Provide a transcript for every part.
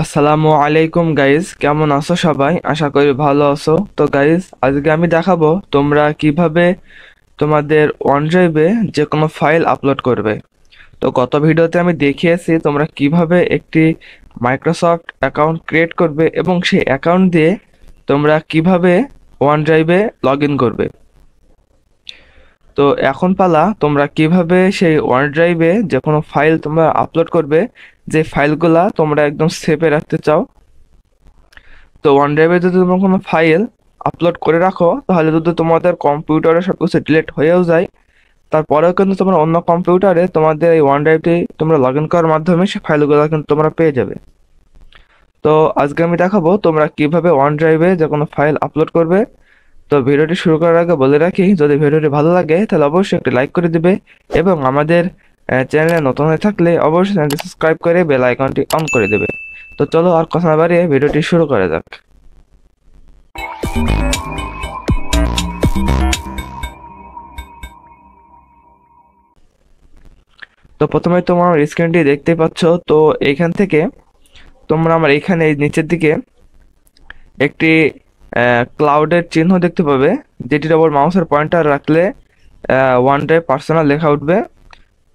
আসসালামু আলাইকুম গাইজ, কেমন আছো সবাই? আশা করি ভালো আছো। তো গাইজ, আজকে আমি দেখাবো তোমরা কিভাবে তোমাদের ওয়ানড্রাইভে যে কোনো ফাইল আপলোড করবে। তো গত ভিডিওতে আমি দেখিয়েছি তোমরা কিভাবে একটি মাইক্রোসফট অ্যাকাউন্ট ক্রিয়েট করবে এবং সেই অ্যাকাউন্ট দিয়ে তোমরা কিভাবে ওয়ানড্রাইভে লগ ইন করবে। তো এখন পালা তোমরা কিভাবে সেই ওয়ানড্রাইভে যে কোনো ফাইল তোমরা আপলোড করবে, যে ফাইলগুলা তোমরা একদম সেভে রাখতে চাও। তো OneDrive যদি তোমরা কোনো ফাইল আপলোড করে রাখো, তাহলে যদি তোমাদের কম্পিউটারে সবকিছু ডিলিট হয়েও যায়, তারপরেও কিন্তু তোমরা অন্য কম্পিউটারে তোমাদের এই OneDriveটি তোমরা লগ ইন করার মাধ্যমে সেই ফাইলগুলো কিন্তু তোমরা পেয়ে যাবে। তো আজকে আমি দেখাবো তোমরা কিভাবে OneDrive-এ যে কোনো ফাইল আপলোড করবে। তো ভিডিওটি শুরু করার আগে বলে রাখি, যদি ভিডিওটি ভালো লাগে তাহলে অবশ্যই একটি লাইক করে দিবে এবং আমাদের চ্যানেলে নতুন হয়ে থাকলে অবশ্যই চ্যানেলটি সাবস্ক্রাইব করে বেল আইকনটি অন করে দেবে। তো চলো আর কথা না বাড়িয়ে ভিডিওটি শুরু করা যাক। তো প্রথমে তোমরা আমার স্ক্রিনটি দেখতে পাচ্ছ। তো এইখান থেকে তোমরা আমার এখানে এই নিচের দিকে একটি ক্লাউডের চিহ্ন দেখতে পাবে, যেটির ওপর মাউসের পয়েন্টার রাখলে OneDrive পার্সোনাল লেখা উঠবে।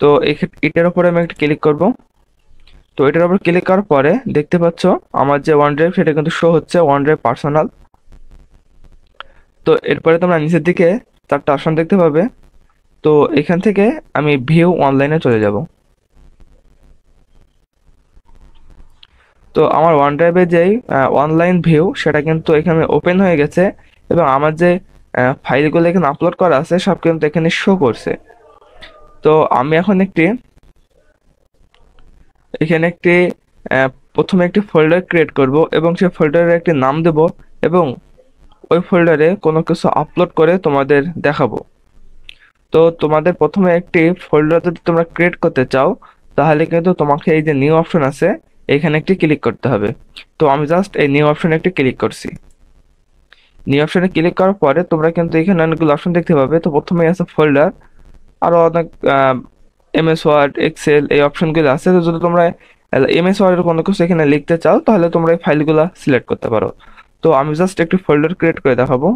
তো এটার উপরে আমি একটা ক্লিক করব। তো এটার উপর ক্লিক করার পরে দেখতে পাচ্ছ আমার যে OneDrive সেটা কিন্তু শো হচ্ছে OneDrive পার্সোনাল। তো এরপরে তোমরা নিচের দিকে চারটা অপশন দেখতে পাবে। তো এখান থেকে আমি ভিউ অনলাইনে চলে যাব। তো আমার OneDrive-এ যেই অনলাইন ভিউ সেটা কিন্তু এখানে ওপেন হয়ে গেছে এবং আমার যে ফাইলগুলো এখানে আপলোড করা আছে সব কিন্তু এখানে শো করছে। তো আমি এখন এখানে প্রথমে একটি ফোল্ডার ক্রিয়েট করব এবং সেই ফোল্ডারের একটি নাম দেব এবং ওই ফোল্ডারে কোনো কিছু আপলোড করে তোমাদের দেখাবো। তো তোমাদের প্রথমে একটি ফোল্ডার যদি তোমরা ক্রিয়েট করতে চাও, তাহলে কিন্তু তোমাকে এই যে নিউ অপশন আছে এখানে একটি ক্লিক করতে হবে। তো আমি জাস্ট এই নিউ অপশনে একটি ক্লিক করছি। নিউ অপশনে ক্লিক করার পরে তোমরা কিন্তু এখানে অনেকগুলো অপশন দেখতে পাবে। তো প্রথমে আছে ফোল্ডার, আরো অনেক এমএস ওয়ার্ড, এক্সেল এই অপশনগুলো আছে। তো যদি তোমরা এমএস ওয়ার্ডের কোনো কিছু এখানে লিখতে চাও, তাহলে তোমরা এই ফাইলগুলো সিলেক্ট করতে পারো। তো আমি জাস্ট একটি ফোল্ডার ক্রিয়েট করে দেখাবো।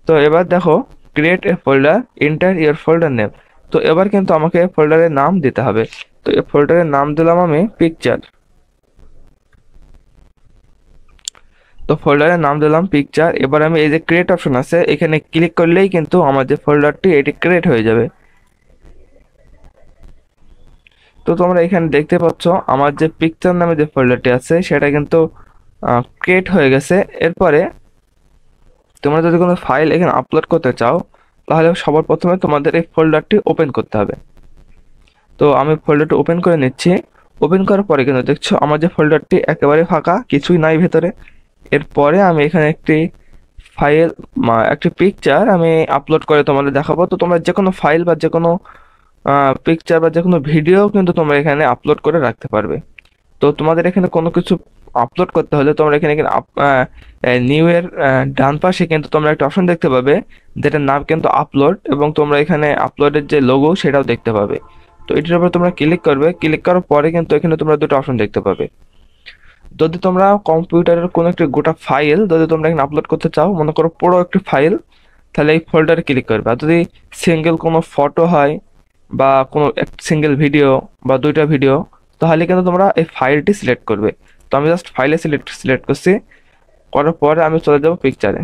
তো এবার দেখো, create a folder, enter your folder name. তো এবার কিন্তু আমাকে ফোল্ডারের নাম দিতে হবে। তো এই ফোল্ডারের নাম দিলাম আমি পিকচার। তো ফোল্ডারের নাম দিলাম পিকচার। এবার আমি এই যে ক্রিয়েট অপশন আছে এখানে ক্লিক করলেই কিন্তু আমার যে ফোল্ডারটি এটি ক্রিয়েট হয়ে যাবে। তো তোমরা এখানে দেখতে পাচ্ছ আমার যে পিকচার নামে যে ফোল্ডারটি আছে সেটা কিন্তু ক্রিয়েট হয়ে গেছে। এরপরে তোমরা যদি কোনো ফাইল এখানে আপলোড করতে চাও, তাহলে সবার প্রথমে তোমাদের এই ফোল্ডারটি ওপেন করতে হবে। তো আমি ফোল্ডারটি ওপেন করে নিচ্ছি। ওপেন করার পরে কিন্তু দেখছো আমার যে ফোল্ডারটি একেবারে ফাঁকা, কিছুই নাই ভেতরে। এরপরে আমি এখানে ফাইল একটি পিকচার আমি আপলোড করে তোমাদের দেখাবো। তো তোমরা যে কোনো ফাইল বা যে কোনো পিকচার বা যে কোনো ভিডিও কিন্তু তোমরা এখানে আপলোড করে রাখতে পারবে। তো তোমাদের এখানে কোনো কিছু আপলোড করতে হলে তোমরা এখানে নিউ এর ডান পাশে কিন্তু তোমরা একটা অপশন দেখতে পাবে, যেটার নাম কিন্তু আপলোড, এবং তোমরা এখানে আপলোডের যে লোগো সেটাও দেখতে পাবে। তো এটির উপর তোমরা ক্লিক করবে। ক্লিক করার পরে কিন্তু এখানে তোমরা দুটো অপশন দেখতে পাবে। যদি তোমরা কম্পিউটারের কোনো একটি গোটা ফাইল যদি তোমরা এখানে আপলোড করতে চাও, মনে করো পুরো একটি ফাইল, তাহলে এই ফোল্ডারে ক্লিক করবে। আর যদি সিঙ্গেল কোনো ফটো হয় বা কোনো সিঙ্গেল ভিডিও বা দুইটা ভিডিও, তাহলে কিন্তু তোমরা এই ফাইলটি সিলেক্ট করবে। তো আমি জাস্ট ফাইলে সিলেক্ট করছি। করার পরে আমি চলে যাব পিকচারে।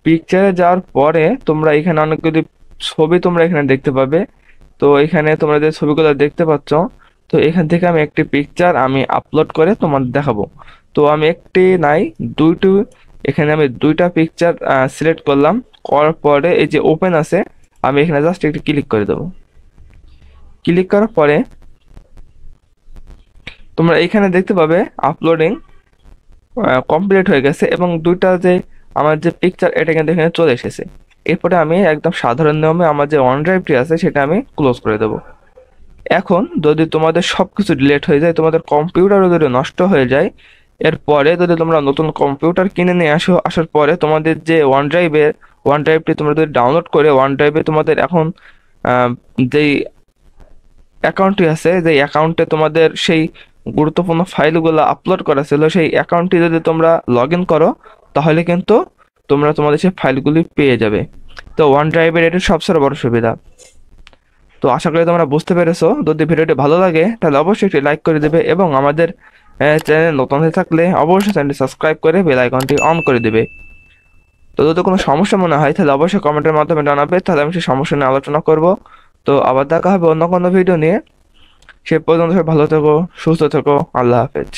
পিকচারে যাওয়ার পরে তোমরা এখানে অনেকগুলি ছবি তোমরা এখানে দেখতে পাবে। তো এখানে তোমরা যে ছবিগুলো দেখতে পাচ্ছ, তো এখান থেকে আমি একটি পিকচার আমি আপলোড করে তোমাদের দেখাবো। তো আমি একটি নাই, দুইটি, এখানে আমি দুইটা পিকচার সিলেক্ট করলাম। করার পরে এই যে ওপেন আছে, আমি এখানে জাস্ট একটি ক্লিক করে দেবো। ক্লিক করার পরে তোমরা এখানে দেখতে পাবে আপলোডিং কমপ্লিট হয়ে গেছে এবং দুইটা যে আমার যে পিকচার এটা কিন্তু এখানে চলে এসেছে। এরপরে আমি একদম সাধারণ নিয়মে আমার যে OneDrive-টি আছে সেটা আমি ক্লোজ করে দেবো। এখন যদি তোমাদের সবকিছু ডিলিট হয়ে যায়, তোমাদের কম্পিউটারও যদি নষ্ট হয়ে যায়, এরপরে যদি তোমরা নতুন কম্পিউটার কিনে নিয়ে আসার পরে তোমাদের যে ওয়ান ড্রাইভটি তোমরা যদি ডাউনলোড করে ওয়ান ড্রাইভে তোমাদের এখন যেই অ্যাকাউন্টটি আছে, যেই অ্যাকাউন্টে তোমাদের সেই গুরুত্বপূর্ণ ফাইলগুলো আপলোড করা ছিল, সেই অ্যাকাউন্টটি যদি তোমরা লগ ইন করো তাহলে কিন্তু তোমরা তোমাদের সেই ফাইলগুলি পেয়ে যাবে। তো ওয়ান ড্রাইভের এটা সবচেয়ে বড় সুবিধা। তো আশা করি তোমরা বুঝতে পেরেছো। যদি ভিডিওটি ভালো লাগে তাহলে অবশ্যই একটি লাইক করে দেবে এবং আমাদের চ্যানেল নতুন হয়ে থাকলে অবশ্যই চ্যানেলটি সাবস্ক্রাইব করে বেল আইকনটি অন করে দেবে। তো যদি কোনো সমস্যা মনে হয় তাহলে অবশ্যই কমেন্টের মাধ্যমে জানাবে, তাহলে আমি সেই সমস্যা নিয়ে আলোচনা করব। তো আবার দেখা হবে অন্য কোনো ভিডিও নিয়ে। সে পর্যন্ত সবাই ভালো থেকো, সুস্থ থেকো, আল্লাহ হাফেজ।